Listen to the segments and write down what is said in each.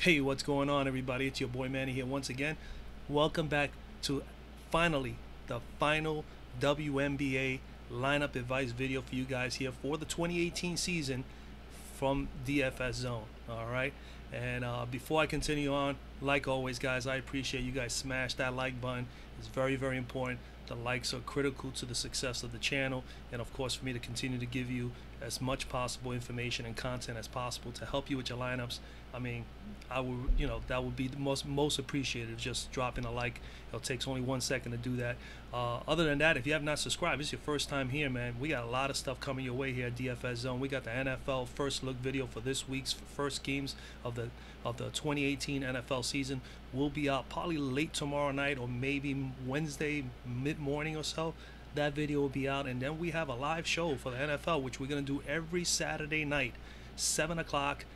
Hey, what's going on, everybody? It's your boy Manny here once again. Welcome back to finally the final WNBA lineup advice video for you guys here for the 2018 season from DFS Zone. All right. And before I continue on, like always, guys, I appreciate you guys smash that like button. It's very, very important. The likes are critical to the success of the channel, and of course, for me to continue to give you as much possible information and content as possible to help you with your lineups. I mean, I would, that would be the most appreciated. Just dropping a like. It takes only 1 second to do that. Other than that, if you have not subscribed, it's your first time here, man. We got a lot of stuff coming your way here at DFS Zone. We got the NFL first look video for this week's first games of the 2018 NFL season. Will be out probably late tomorrow night or maybe Wednesday mid-morning or so. That video will be out, and then we have a live show for the NFL, which we're gonna do every Saturday night, 7 o'clock.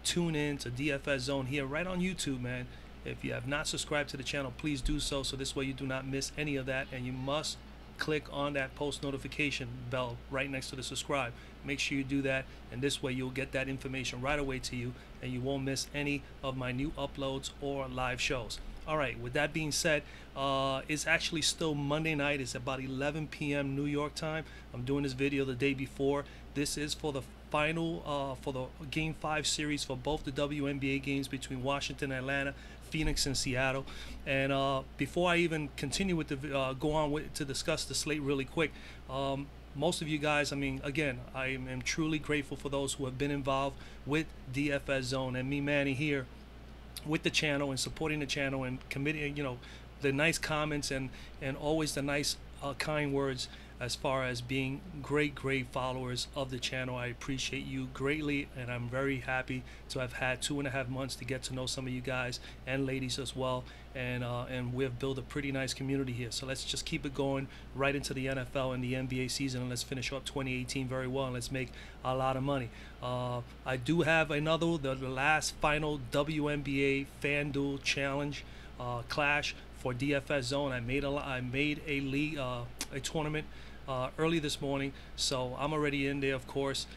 Tune in to DFS Zone here right on YouTube, man. If you have not subscribed to the channel, please do so this way you do not miss any of that, and you must click on that post notification bell right next to the subscribe. Make sure you do that, and this way you'll get that information right away to you, and you won't miss any of my new uploads or live shows. All right, with that being said, it's actually still Monday night. It's about 11 p.m. New York time. I'm doing this video the day before. This is for the final, for the Game 5 series for both the WNBA games between Washington and Atlanta, Phoenix and Seattle. And before I even continue with the, to discuss the slate really quick, most of you guys, I mean, again, I am truly grateful for those who have been involved with DFS Zone and me, Manny, here with the channel and supporting the channel and committing, the nice comments and always the nice kind words as far as being great followers of the channel. I appreciate you greatly, and I'm very happy to have had 2.5 months to get to know some of you guys and ladies as well, and we've built a pretty nice community here. So let's just keep it going right into the NFL and the NBA season, and let's finish up 2018 very well, and let's make a lot of money. I do have the last final WNBA Fanduel challenge clash for DFS Zone. I made a league, a tournament early this morning, so I'm already in there, of course.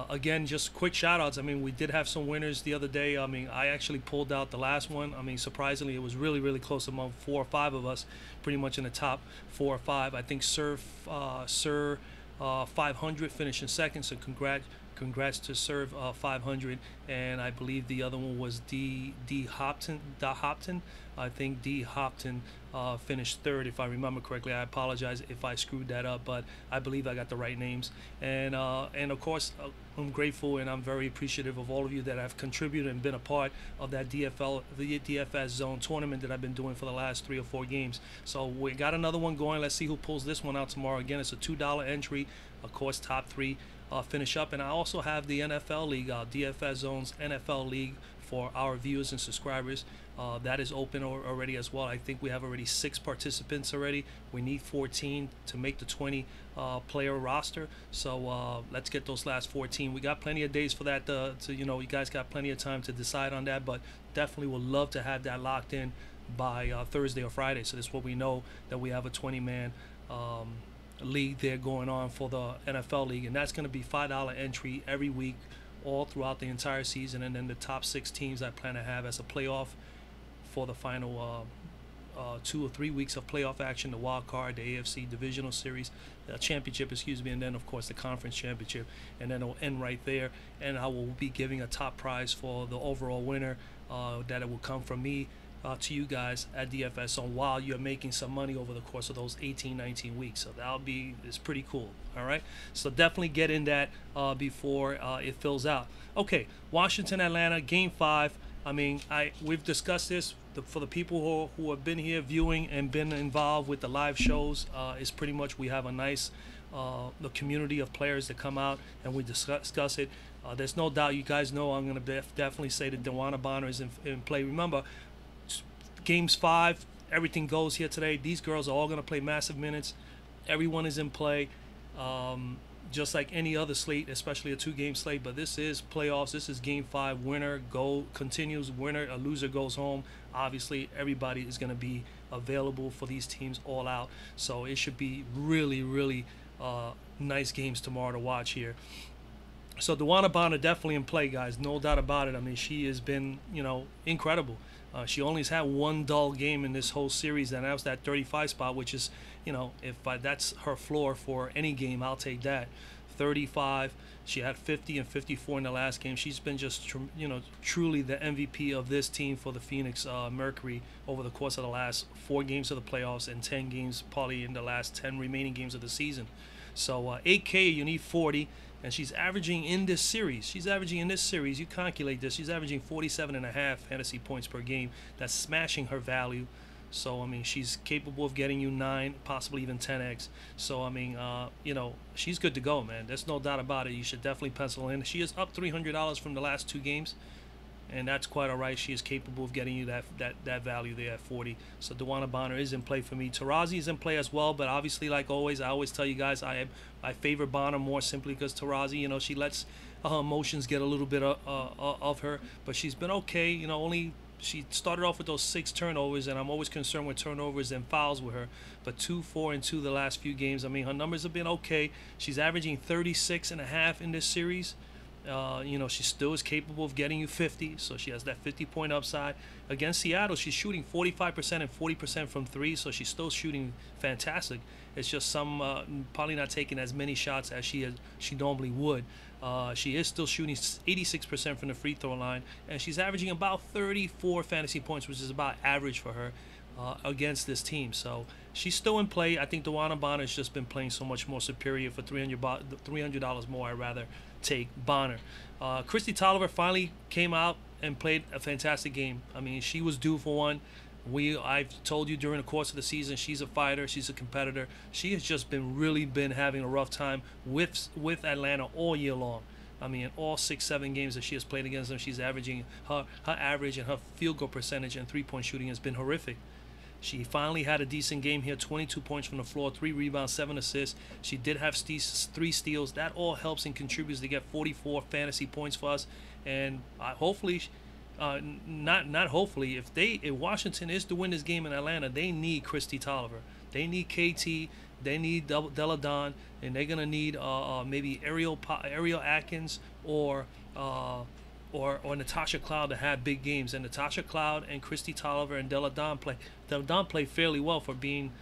Again, just quick shout outs. I mean, we did have some winners the other day. I mean, I actually pulled out the last one. I mean, surprisingly, it was really close among 4 or 5 of us, pretty much in the top 4 or 5. I think Sir 500 finished in second, so congrats to Serve 500, and I believe the other one was D Hopton. I think D Hopton finished third, if I remember correctly. I apologize if I screwed that up, but I believe I got the right names. And of course, I'm grateful and I'm very appreciative of all of you that have contributed and been a part of that the DFS Zone tournament that I've been doing for the last 3 or 4 games. So we got another one going. Let's see who pulls this one out tomorrow. Again, it's a $2 entry. Of course, top 3 finish up. And I also have the NFL League, DFS Zone's NFL League, for our viewers and subscribers. That is open already as well. I think we have already 6 participants already. We need 14 to make the 20 player roster. So let's get those last 14. We got plenty of days for that you guys got plenty of time to decide on that, but definitely would love to have that locked in by Thursday or Friday. So this way we know that we have a 20-man league there going on for the NFL League, and that's going to be $5 entry every week all throughout the entire season, and then the top 6 teams I plan to have as a playoff for the final 2 or 3 weeks of playoff action, the wild card, the AFC divisional series, championship, excuse me, and then of course the conference championship, and then it'll end right there, and I will be giving a top prize for the overall winner, that it will come from me to you guys at DFS Zone while you're making some money over the course of those 18-19 weeks. So it's pretty cool. All right, so definitely get in that before it fills out. Okay, Washington Atlanta Game 5. I mean, we've discussed this for the people who have been here viewing and been involved with the live shows. It's pretty much we have a nice the community of players that come out and we discuss it. There's no doubt, you guys know, I'm going to definitely say that DeWanna Bonner is in play. Remember, Games 5, everything goes here today. These girls are all going to play massive minutes. Everyone is in play, just like any other slate, especially a 2-game slate. But this is playoffs. This is Game 5. Winner continues. Winner, a loser goes home. Obviously, everybody is going to be available for these teams all out. So it should be really nice games tomorrow to watch here. So DeWanna Bonner definitely in play, guys. No doubt about it. I mean, she has been, incredible. She only has had one dull game in this whole series, and that was that 35 spot, which is, if that's her floor for any game, I'll take that. 35. She had 50 and 54 in the last game. She's been just, truly the MVP of this team for the Phoenix Mercury over the course of the last 4 games of the playoffs and 10 games probably in the last 10 remaining games of the season. So 8K, you need 40. And she's averaging in this series, you calculate this, she's averaging 47.5 fantasy points per game. That's smashing her value. So, I mean, she's capable of getting you 9, possibly even 10x. So, I mean, she's good to go, man. There's no doubt about it. You should definitely pencil in. She is up $300 from the last 2 games. And that's quite all right. She is capable of getting you that value there at 40. So DeWanna Bonner is in play for me. Taurasi is in play as well, but obviously, like always, I always tell you guys, I favor Bonner more simply because Taurasi, she lets her emotions get a little bit of her, but she's been okay. She started off with those 6 turnovers, and I'm always concerned with turnovers and fouls with her. But 2, 4, and 2 the last few games. I mean, her numbers have been okay. She's averaging 36.5 in this series. She still is capable of getting you 50, so she has that 50-point upside. Against Seattle, she's shooting 45% and 40% from 3, so she's still shooting fantastic. It's just probably not taking as many shots as she normally would. She is still shooting 86% from the free throw line, and she's averaging about 34 fantasy points, which is about average for her against this team. So she's still in play. I think DeWanna Bonner has just been playing so much more superior. For $300 more, I'd rather take Bonner. Kristi Toliver finally came out and played a fantastic game. I mean, she was due for one. I've told you during the course of the season, she's a fighter, she's a competitor. She has just really been having a rough time with Atlanta all year long. I mean, in all 6-7 games that she has played against them, she's averaging her average, and her field goal percentage and 3-point shooting has been horrific. She finally had a decent game here, 22 points from the floor, 3 rebounds, 7 assists. She did have 3 steals. That all helps and contributes to get 44 fantasy points for us. And hopefully, not hopefully, if Washington is to win this game in Atlanta, they need Kristi Toliver. They need KT. They need Della Don, and they're gonna need maybe Ariel Atkins or Natasha Cloud to have big games. And Natasha Cloud and Kristi Toliver and Della Don play fairly well for being,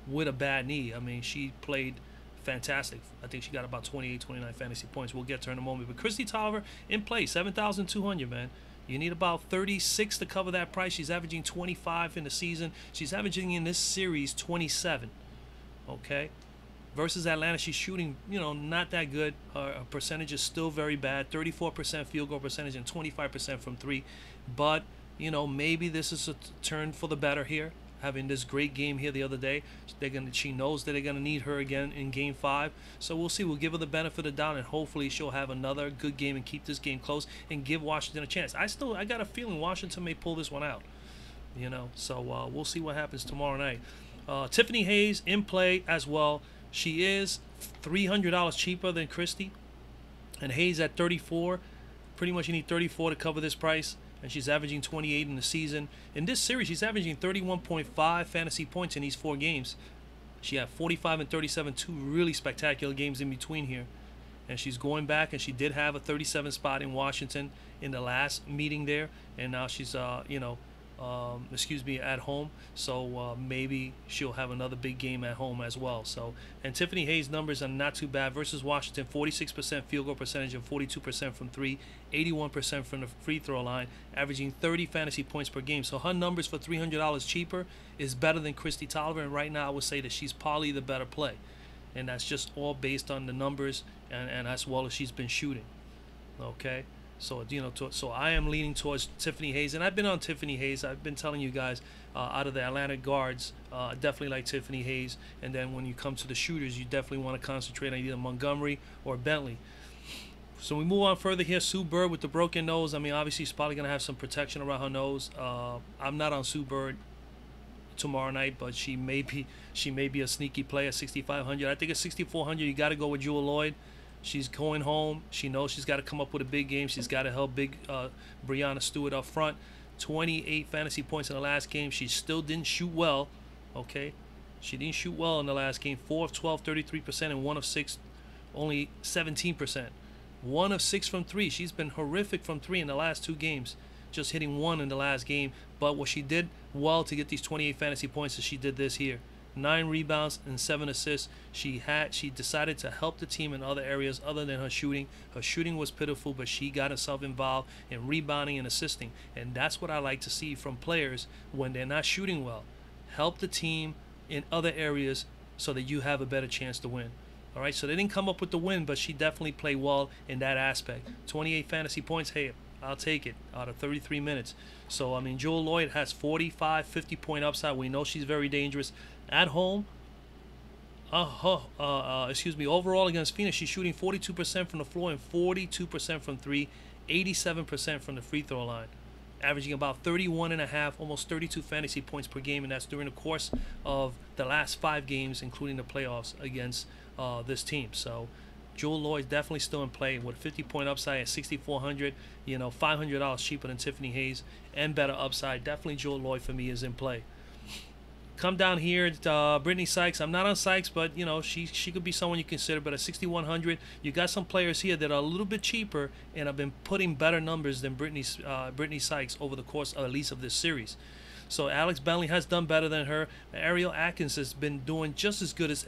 with a bad knee. I mean, she played fantastic. I think she got about 28, 29 fantasy points. We'll get to her in a moment. But Kristi Toliver in play, 7,200, man. You need about 36 to cover that price. She's averaging 25 in the season. She's averaging in this series 27. Okay? Versus Atlanta, she's shooting, not that good. Her percentage is still very bad. 34% field goal percentage and 25% from 3. But, maybe this is a turn for the better here. Having this great game here the other day. She knows that they're going to need her again in Game 5. So we'll see. We'll give her the benefit of the doubt, and hopefully she'll have another good game and keep this game close and give Washington a chance. I got a feeling Washington may pull this one out. So we'll see what happens tomorrow night. Tiffany Hayes in play as well. She is $300 cheaper than Kristi, and Hayes at 34. Pretty much you need 34 to cover this price, and she's averaging 28 in the season. In this series, she's averaging 31.5 fantasy points in these 4 games. She had 45 and 37, 2 really spectacular games in between here. And she's going back, and she did have a 37 spot in Washington in the last meeting there, and now she's at home. So maybe she'll have another big game at home as well. So, and Tiffany Hayes' numbers are not too bad versus Washington. 46% field goal percentage and 42% from 3, 81% from the free throw line, averaging 30 fantasy points per game. So her numbers for $300 cheaper is better than Kristi Toliver, and right now I would say that she's probably the better play. And that's just all based on the numbers and as well as she's been shooting. Okay? So, so I am leaning towards Tiffany Hayes, and I've been on Tiffany Hayes. I've been telling you guys, out of the Atlanta guards, definitely like Tiffany Hayes. And then when you come to the shooters, you definitely want to concentrate on either Montgomery or Bentley. So we move on further here. Sue Bird with the broken nose. I mean, obviously she's probably going to have some protection around her nose. I'm not on Sue Bird tomorrow night, but she may be a sneaky play at 6,500. I think at 6,400 you got to go with Jewel Lloyd. She's going home. She knows she's got to come up with a big game. She's got to help big Breanna Stewart up front. 28 fantasy points in the last game. She still didn't shoot well. Okay, she didn't shoot well in the last game. 4 of 12, 33%, and 1 of 6, only 17%. 1 of 6 from 3. She's been horrific from 3 in the last 2 games. Just hitting 1 in the last game. But what she did well to get these 28 fantasy points is she did this here. 9 rebounds and 7 assists. She decided to help the team in other areas other than her shooting. Her shooting was pitiful, but she got herself involved in rebounding and assisting. And that's what I like to see from players when they're not shooting well. Help the team in other areas so that you have a better chance to win. All right, so they didn't come up with the win, but she definitely played well in that aspect. 28 fantasy points, hey, I'll take it out of 33 minutes. So, I mean, Jewell Loyd has 45, 50-point upside. We know she's very dangerous. At home, overall against Phoenix, she's shooting 42% from the floor and 42% from 3, 87% from the free throw line, averaging about 31.5, almost 32 fantasy points per game, and that's during the course of the last 5 games, including the playoffs against this team. So Jewell Loyd definitely still in play with a 50-point upside at 6,400. You know, $500 cheaper than Tiffany Hayes and better upside. Definitely Jewell Loyd for me is in play. Come down here, Brittany Sykes. I'm not on Sykes, but you know she could be someone you consider. But at 6,100, you got some players here that are a little bit cheaper and have been putting better numbers than Brittany Sykes over the course, at least, of this series. So Alex Bentley has done better than her. Ariel Atkins has been doing just as good as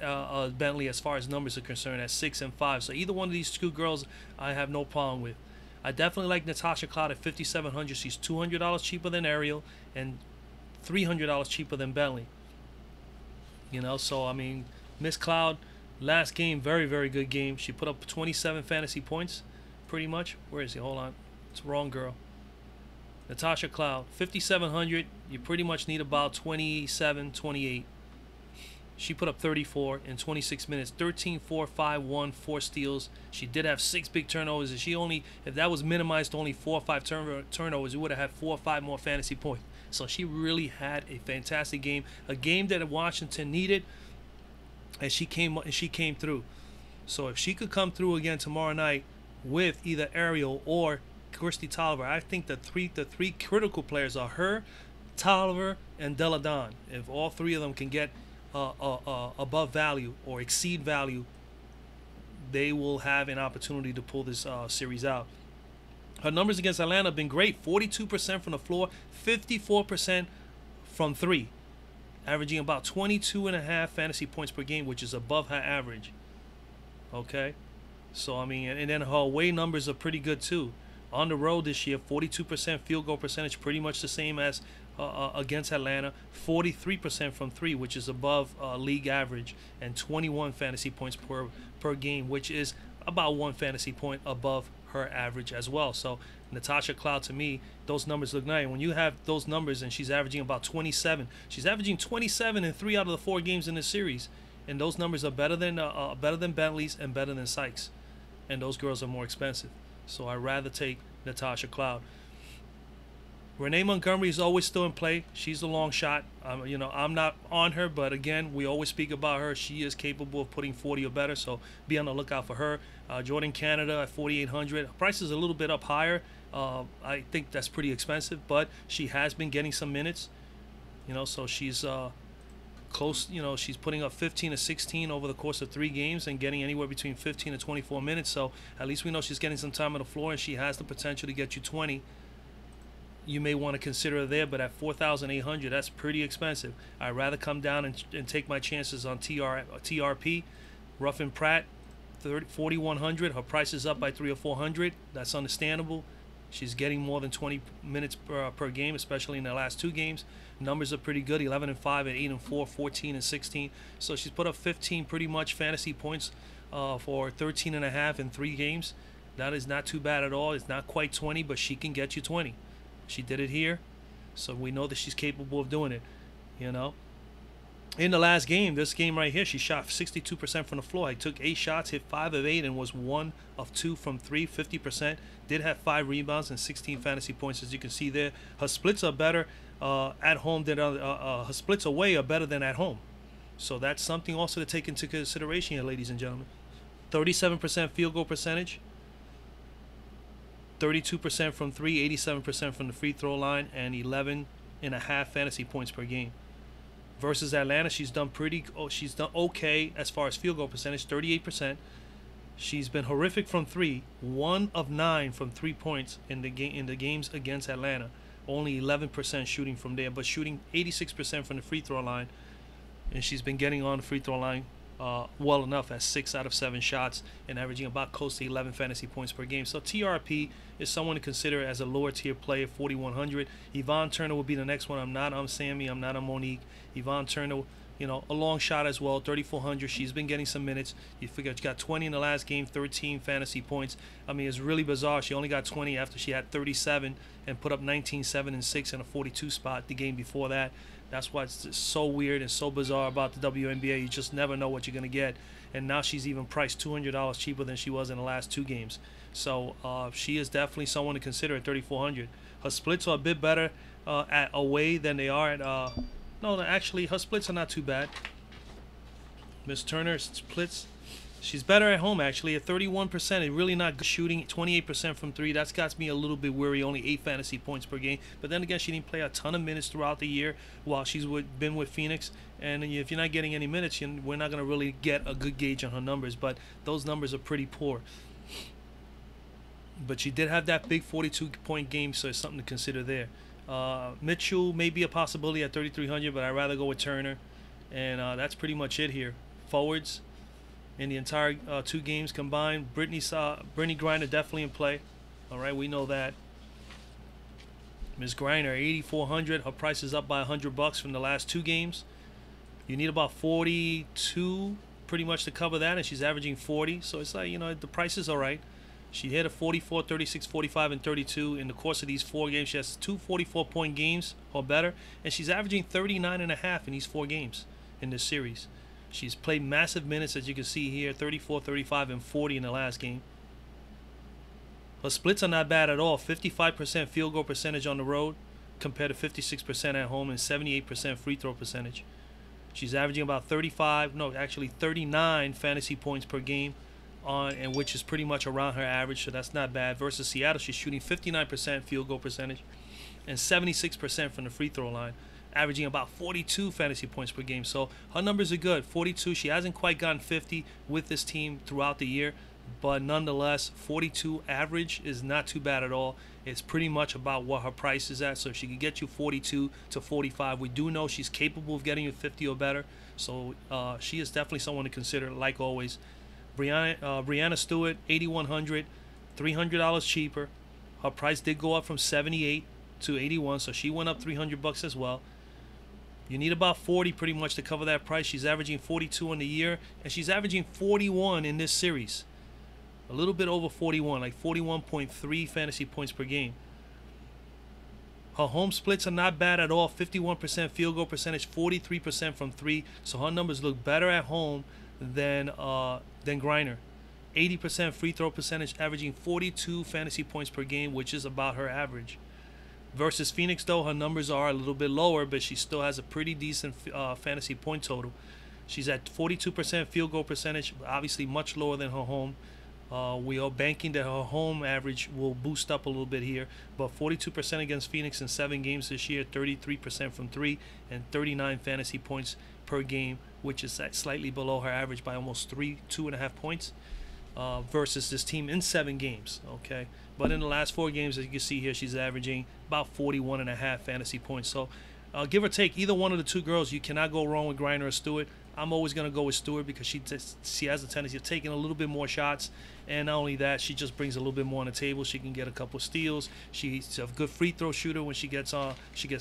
Bentley as far as numbers are concerned at 6 and 5. So either one of these 2 girls, I have no problem with. I definitely like Natasha Cloud at 5,700. She's $200 cheaper than Ariel and $300 cheaper than Bentley. You know, so I mean, Miss Cloud, last game, very, very good game. She put up 27 fantasy points, pretty much. Where is he? Hold on. It's the wrong girl. Natasha Cloud, 5,700. You pretty much need about 27, 28. She put up 34 in 26 minutes. 13, 4, 5, 1, 4 steals. She did have 6 big turnovers. And she only, if that was minimized to only 4 or 5 turnovers, you would have had 4 or 5 more fantasy points. So she really had a fantastic game, a game that Washington needed, and she came through. So if she could come through again tomorrow night with either Ariel or Kirstie Tolliver, I think the three critical players are her, Tolliver, and Delle Donne. If all 3 of them can get above value or exceed value, they will have an opportunity to pull this series out. Her numbers against Atlanta have been great. 42% from the floor, 54% from 3, averaging about 22.5 fantasy points per game, which is above her average. Okay? So, I mean, and then her away numbers are pretty good, too. On the road this year, 42% field goal percentage, pretty much the same as against Atlanta. 43% from 3, which is above league average, and 21 fantasy points per game, which is about 1 fantasy point above her average as well. So Natasha Cloud, to me, those numbers look nice. When you have those numbers and she's averaging about 27, she's averaging 27 in 3 out of the 4 games in this series, and those numbers are better than Bentley's and better than Sykes, and those girls are more expensive. So I'd rather take Natasha Cloud. Renee Montgomery is always still in play. She's a long shot. You know, I'm not on her, but again, we always speak about her. She is capable of putting 40 or better, so be on the lookout for her. Jordan Canada at 4,800. Price is a little bit up higher. I think that's pretty expensive, but she has been getting some minutes. You know, so she's close. You know, she's putting up 15 to 16 over the course of 3 games and getting anywhere between 15 to 24 minutes. So at least we know she's getting some time on the floor, and she has the potential to get you 20. You may want to consider her there, but at 4,800, that's pretty expensive. I'd rather come down and take my chances on TRP. Ruffin Pratt, 4,100. Her price is up by 300 or 400. That's understandable. She's getting more than 20 minutes per game, especially in the last 2 games. Numbers are pretty good, 11 and 5 at 8 and 4, 14 and 16. So she's put up 15 pretty much fantasy points for 13.5 in 3 games. That is not too bad at all. It's not quite 20, but she can get you 20. She did it here, so we know that she's capable of doing it, you know. In the last game, this game right here, she shot 62% from the floor. I took 8 shots, hit 5 of 8, and was 1 of 2 from 3, 50%. Did have 5 rebounds and 16 fantasy points, as you can see there. Her splits are better at home than her splits away are better than at home. So that's something also to take into consideration here, ladies and gentlemen. 37% field goal percentage. 32% from 3, 87% from the free throw line, and 11.5 fantasy points per game. Versus Atlanta, she's done okay as far as field goal percentage, 38%. She's been horrific from three. 1 of 9 from 3 points in the games against Atlanta. Only 11% shooting from there, but shooting 86% from the free throw line. And she's been getting on the free throw line well enough at 6 out of 7 shots and averaging about close to 11 fantasy points per game. So TRP is someone to consider as a lower tier player, 4,100. Yvonne Turner will be the next one. I'm not on Sammy. I'm not on Monique. Yvonne Turner, a long shot as well, 3,400. She's been getting some minutes. You figure she got 20 in the last game, 13 fantasy points. I mean, it's really bizarre. She only got 20 after she had 37 and put up 19, 7, and 6 in a 42 spot the game before that. That's why it's just so weird and so bizarre about the WNBA. You just never know what you're going to get. And now she's even priced $200 cheaper than she was in the last 2 games. So she is definitely someone to consider at 3,400. Her splits are a bit better at away than they are at... No, actually, her splits are not too bad. Miss Turner's splits, she's better at home, actually, at 31%. It's really not good shooting, 28% from 3. That's got me a little bit worried, only 8 fantasy points per game. But then again, she didn't play a ton of minutes throughout the year while she's been with Phoenix. And if you're not getting any minutes, we're not going to really get a good gauge on her numbers. But those numbers are pretty poor. But she did have that big 42-point game, so it's something to consider there. Mitchell may be a possibility at 3,300, but I'd rather go with Turner. And that's pretty much it here. Forwards in the entire 2 games combined. Brittany Griner definitely in play. All right, we know that. Ms. Griner, 8,400. Her price is up by $100 from the last 2 games. You need about 42 pretty much to cover that, and she's averaging 40. So it's like, the price is all right. She hit a 44, 36, 45, and 32 in the course of these 4 games. She has 2 44-point games or better, and she's averaging 39.5 in these 4 games in this series. She's played massive minutes, as you can see here, 34, 35, and 40 in the last game. Her splits are not bad at all. 55% field goal percentage on the road compared to 56% at home and 78% free throw percentage. She's averaging about 39 fantasy points per game, and which is pretty much around her average, so that's not bad. Versus Seattle, she's shooting 59% field goal percentage and 76% from the free throw line, averaging about 42 fantasy points per game. So her numbers are good. 42. She hasn't quite gotten 50 with this team throughout the year, but nonetheless, 42 average is not too bad at all. It's pretty much about what her price is at. So if she can get you 42 to 45, we do know she's capable of getting you 50 or better. So she is definitely someone to consider, like always. Brianna Stewart, 8,100, $300 cheaper. Her price did go up from 78 to 81, so she went up $300 as well. You need about 40 pretty much to cover that price. She's averaging 42 in the year, and she's averaging 41 in this series. A little bit over 41, like 41.3 fantasy points per game. Her home splits are not bad at all. 51% field goal percentage, 43% from 3. So her numbers look better at home than Griner. 80% free throw percentage, averaging 42 fantasy points per game, which is about her average. Versus Phoenix, though, her numbers are a little bit lower, but she still has a pretty decent fantasy point total. She's at 42% field goal percentage, obviously much lower than her home. We are banking that her home average will boost up a little bit here, but 42% against Phoenix in 7 games this year, 33% from 3, and 39 fantasy points per game, which is slightly below her average by almost 2.5 points versus this team in 7 games. Okay, but in the last 4 games, as you can see here, she's averaging about 41.5 fantasy points. So give or take, either one of the 2 girls, you cannot go wrong with Griner or Stewart. I'm always going to go with Stewart because she has a tendency of taking a little bit more shots, and not only that, she just brings a little bit more on the table. She can get a couple of steals. She's a good free throw shooter when she gets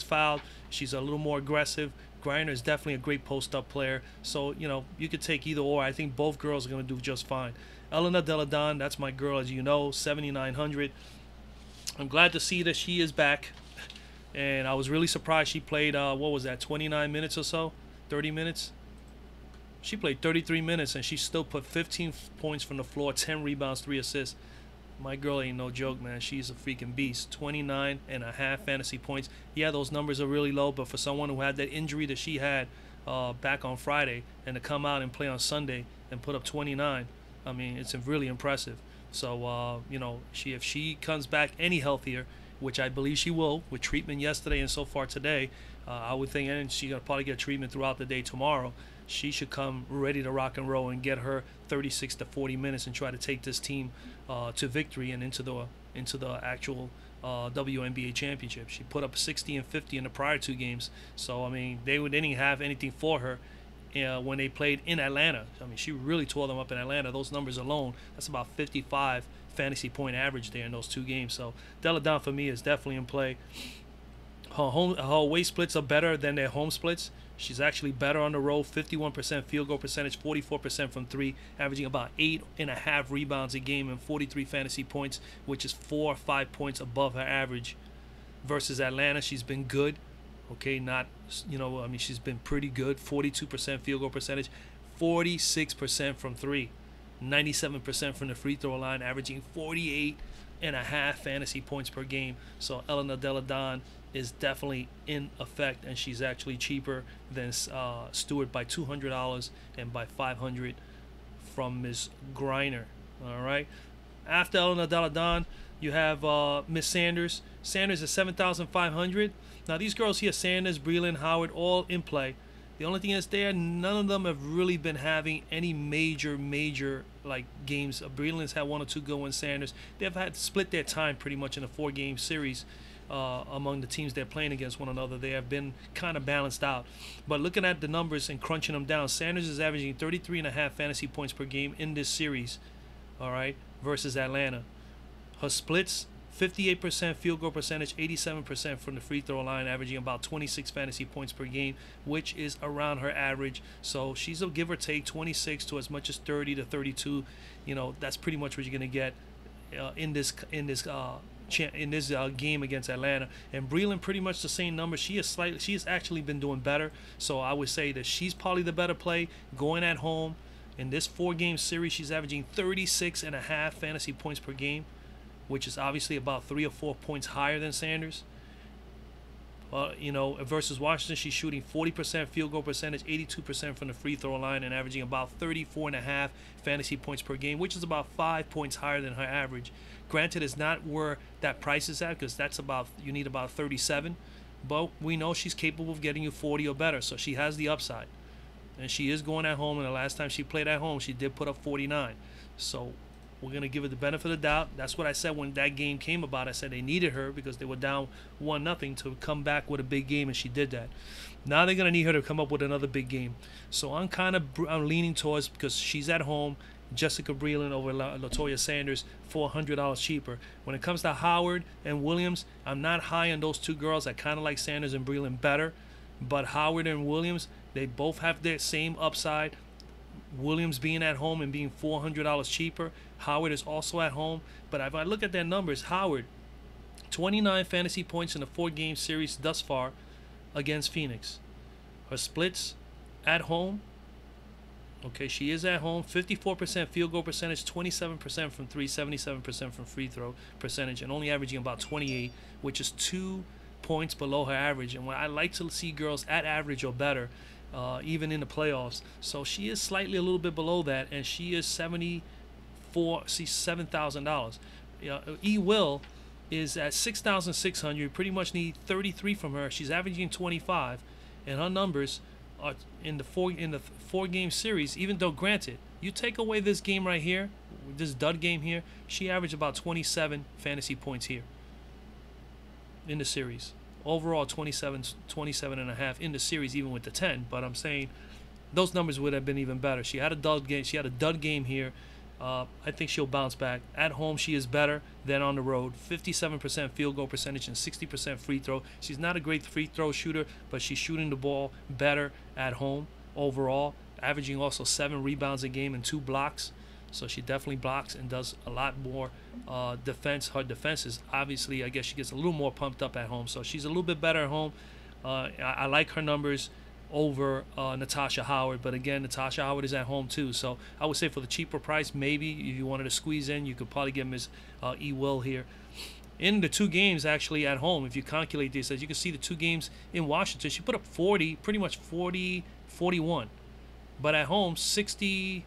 fouled. She's a little more aggressive. Griner is definitely a great post-up player. So, you could take either or. I think both girls are going to do just fine. Elena Deladon, that's my girl, as you know, 7,900. I'm glad to see that she is back, and I was really surprised she played, 29 minutes or so, 30 minutes? She played 33 minutes, and she still put 15 points from the floor, 10 rebounds, 3 assists. My girl ain't no joke, man. She's a freaking beast. 29.5 fantasy points. Yeah, those numbers are really low, but for someone who had that injury that she had back on Friday and to come out and play on Sunday and put up 29, I mean, it's really impressive. So, if she comes back any healthier, which I believe she will, with treatment yesterday and so far today, I would think, and she's going to probably get treatment throughout the day tomorrow. she should come ready to rock and roll and get her 36 to 40 minutes and try to take this team to victory and into the actual WNBA championship. She put up 60 and 50 in the prior 2 games. So I mean, they didn't have anything for her when they played in Atlanta. I mean, she really tore them up in Atlanta. Those numbers alone, that's about 55 fantasy point average there in those 2 games. So Delle Donne for me is definitely in play. Her away splits are better than their home splits. She's actually better on the road, 51% field goal percentage, 44% from 3, averaging about 8.5 rebounds a game and 43 fantasy points, which is 4 or 5 points above her average. Versus Atlanta, she's been good. Okay, not, I mean, she's been pretty good. 42% field goal percentage, 46% from 3, 97% from the free throw line, averaging 48.5 fantasy points per game. So Elena Delle Donne is definitely in effect, and she's actually cheaper than Stewart by $200 and by $500 from Ms. Griner. All right. After Elena Delle Donne, you have Miss Sanders. Sanders is 7,500. Now these girls here, Sanders, Breland, Howard, all in play. The only thing is none of them have really been having any major like games. Breland's had 1 or 2 good ones. Sanders, they've had to split their time pretty much in a 4-game series. Among the teams they're playing against one another, they have been kind of balanced out. But looking at the numbers and crunching them down, Sanders is averaging 33.5 fantasy points per game in this series, all right, versus Atlanta. Her splits, 58% field goal percentage, 87% from the free throw line, averaging about 26 fantasy points per game, which is around her average. So she's a give or take 26 to as much as 30 to 32. That's pretty much what you're going to get in this game against Atlanta. And Breland, pretty much the same number. She has actually been doing better. So I would say that she's probably the better play going at home. In this 4-game series, she's averaging 36.5 fantasy points per game, which is obviously about 3 or 4 points higher than Sanders. Versus Washington, she's shooting 40% field goal percentage, 82% from the free throw line, and averaging about 34.5 fantasy points per game, which is about 5 points higher than her average. Granted, it's not where that price is at, because you need about 37, but we know she's capable of getting you 40 or better, so she has the upside. And she is going at home, and the last time she played at home, she did put up 49. So we're going to give her the benefit of the doubt. That's what I said when that game came about. I said they needed her because they were down 1-0 to come back with a big game, and she did that. Now they're going to need her to come up with another big game. So I'm leaning towards, because she's at home, Jessica Breland over LaToya Sanders, $400 cheaper. When it comes to Howard and Williams, I'm not high on those 2 girls. I kind of like Sanders and Breland better. But Howard and Williams, they both have their same upside. Williams being at home and being $400 cheaper. Howard is also at home. But if I look at their numbers, Howard, 29 fantasy points in a 4-game series thus far against Phoenix. Her splits at home, okay, she is at home, 54% field goal percentage, 27% from 3, 77% from free throw percentage, and only averaging about 28, which is 2 points below her average. And I like to see girls at average or better, even in the playoffs. So she is slightly a little bit below that, and she is $7,000. Will is at 6,600. Pretty much need 33 from her. She's averaging 25, and her numbers are in the 4-game series. Even though, granted, you take away this game right here, this dud game here, she averaged about 27 fantasy points here in the series. Overall, 27 and a half in the series, even with the 10. But I'm saying those numbers would have been even better. She had a dud game. She had a dud game here. I think she'll bounce back. At home, she is better than on the road. 57% field goal percentage and 60% free throw. She's not a great free throw shooter, but she's shooting the ball better at home overall, averaging also 7 rebounds a game and 2 blocks. So she definitely blocks and does a lot more defense. Her defense is obviously, I guess she gets a little more pumped up at home. So she's a little bit better at home. I like her numbers over Natasha Howard, but again, Natasha Howard is at home too. So I would say for the cheaper price, maybe if you wanted to squeeze in, you could probably get Ms. Will here. In the 2 games actually at home, if you calculate this, as you can see, the 2 games in Washington, she put up 40, pretty much 40, 41. But at home, 60,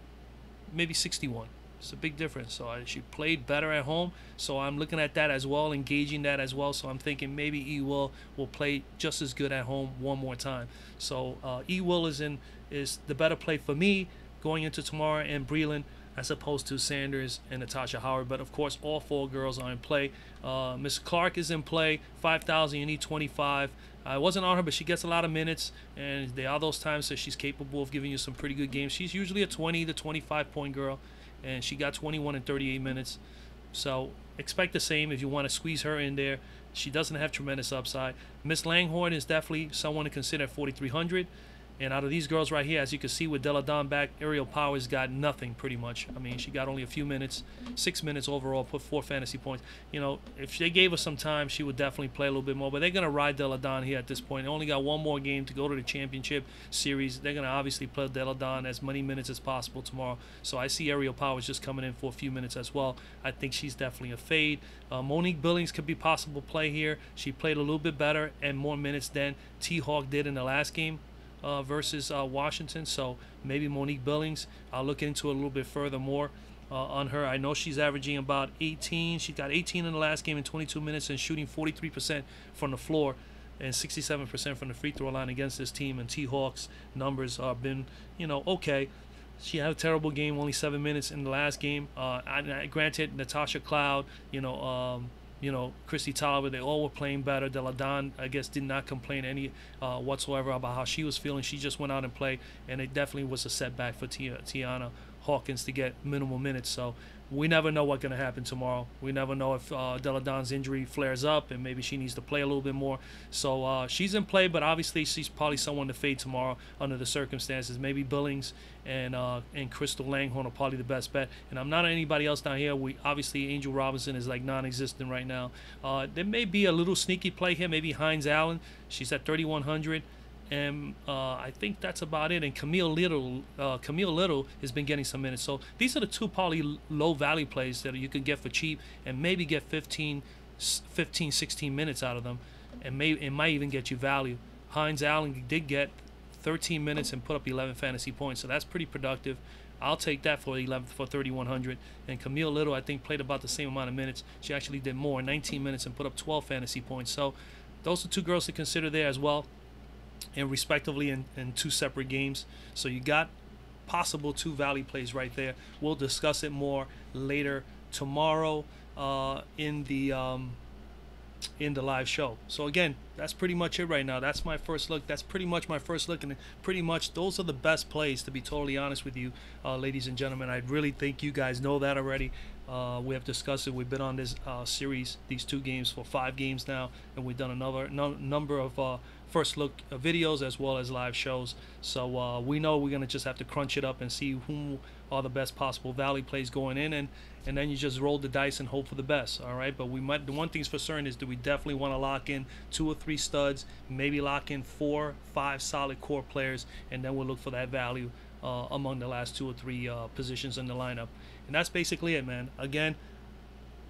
maybe 61. It's a big difference. So she played better at home. So I'm looking at that as well, engaging that as well. So I'm thinking maybe will play just as good at home one more time. So Will is in is the better play for me going into tomorrow, and Breland, as opposed to Sanders and Natasha Howard. But of course, all 4 girls are in play. Miss Clark is in play. 5,000, you need 25. I wasn't on her, but she gets a lot of minutes, and there are those times that she's capable of giving you some pretty good games. She's usually a 20 to 25 point girl, and she got 21 in 38 minutes. So expect the same if you want to squeeze her in there. She doesn't have tremendous upside. Miss Langhorn is definitely someone to consider at 4,300. And out of these girls right here, as you can see with Della Don back, Aerial Powers got nothing pretty much. I mean, she got only a few minutes, 6 minutes overall, put 4 fantasy points. You know, if they gave her some time, she would definitely play a little bit more. But they're going to ride Della Don here at this point. They only got 1 more game to go to the championship series. They're going to obviously play Della Don as many minutes as possible tomorrow. So I see Aerial Powers just coming in for a few minutes as well. I think she's definitely a fade. Monique Billings could be possible play here. She played a little bit better and more minutes than T-Hawk did in the last game. Versus Washington, so maybe Monique Billings. I'll look into it a little bit further more on her. I know she's averaging about 18. She got 18 in the last game in 22 minutes and shooting 43% from the floor and 67% from the free throw line against this team. And T-Hawks numbers have been, you know, okay. She had a terrible game, only 7 minutes in the last game. Granted, Natasha Cloud, Christy Tolliver, they all were playing better. Della Don, I guess, did not complain any whatsoever about how she was feeling. She just went out and played, and it definitely was a setback for Tiana Hawkins to get minimal minutes. So we never know what's going to happen tomorrow. We never know if Della Don's injury flares up and maybe she needs to play a little bit more. So she's in play, but obviously she's probably someone to fade tomorrow under the circumstances. Maybe Billings and Crystal Langhorn are probably the best bet. And I'm not anybody else down here. Obviously Angel Robinson is like non-existent right now. There may be a little sneaky play here. Maybe Hines Allen. She's at 3,100. And I think that's about it. And Camille Little has been getting some minutes. So these are the 2 probably low value plays that you can get for cheap and maybe get 15, 16 minutes out of them. And it might even get you value. Hines Allen did get 13 minutes and put up 11 fantasy points. So that's pretty productive. I'll take that for 3,100. And Camille Little, I think, played about the same amount of minutes. She actually did more, 19 minutes, and put up 12 fantasy points. So those are 2 girls to consider there as well, and respectively in 2 separate games. So you got possible 2 value plays right there. We'll discuss it more later tomorrow in the live show. So again, that's pretty much it right now. That's my first look. That's pretty much my first look, and pretty much those are the best plays, to be totally honest with you, ladies and gentlemen. I really think you guys know that already. We have discussed it. We've been on this series, these 2 games, for 5 games now, and we've done another number of first look videos as well as live shows. So we know we're gonna just have to crunch it up and see who are the best possible value plays going in, and then you just roll the dice and hope for the best. All right, but the one thing's for certain is that we definitely want to lock in 2 or 3 studs, maybe lock in 4, 5 solid core players, and then we'll look for that value among the last 2 or 3 positions in the lineup. And that's basically it, man. Again,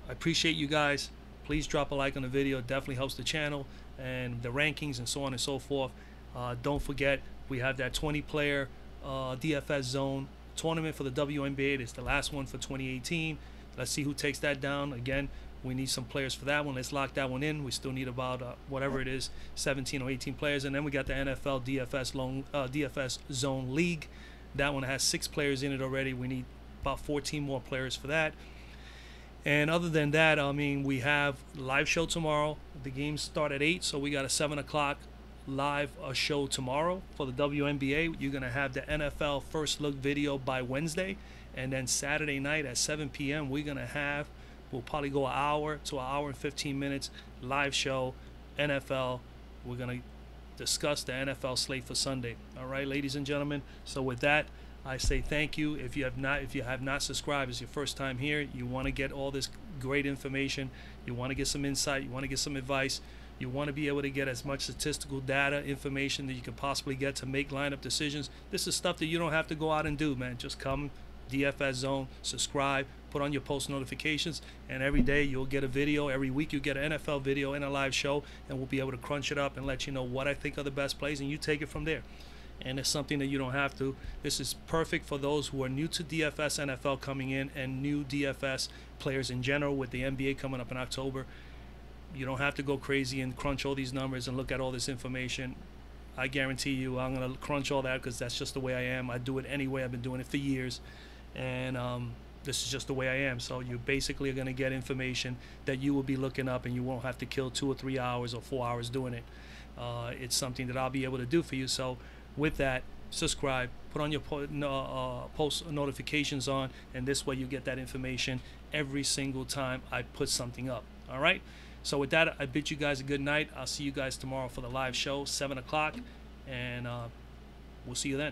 I appreciate you guys. Please drop a like on the video. It definitely helps the channel and the rankings and so on and so forth. Don't forget, we have that 20-player DFS Zone tournament for the WNBA. It's the last one for 2018. Let's see who takes that down. Again, we need some players for that one. Let's lock that one in. We still need about whatever it is, 17 or 18 players. And then we got the NFL DFS Zone League. That one has 6 players in it already. We need about 14 more players for that. And other than that, I mean, we have live show tomorrow. The games start at 8, so we got a 7 o'clock live show tomorrow for the WNBA. You're going to have the NFL first look video by Wednesday. And then Saturday night at 7 p.m., we'll probably go an hour to an hour and 15 minutes live show, NFL. We're going to discuss the NFL slate for Sunday. All right, ladies and gentlemen. So with that, I say thank you. If you have not subscribed, it's your first time here, you want to get all this great information, you want to get some insight, you want to get some advice, you want to be able to get as much statistical data information that you can possibly get to make lineup decisions. This is stuff that you don't have to go out and do, man. Just come DFS Zone, subscribe, put on your post notifications, and every day you'll get a video. Every week you get an NFL video and a live show, and we'll be able to crunch it up and let you know what I think are the best plays, and you take it from there. And it's something that you don't have to. This is perfect for those who are new to DFS NFL coming in, and new DFS players in general, with the NBA coming up in October. You don't have to go crazy and crunch all these numbers and look at all this information. I guarantee you I'm going to crunch all that because that's just the way I am. I do it anyway. I've been doing it for years. And this is just the way I am. So you basically are going to get information that you will be looking up, and you won't have to kill 2 or 3 hours or 4 hours doing it. It's something that I'll be able to do for you. So with that, subscribe, put on your post notifications on, and this way you get that information every single time I put something up. All right? So with that, I bid you guys a good night. I'll see you guys tomorrow for the live show, 7 o'clock, and we'll see you then.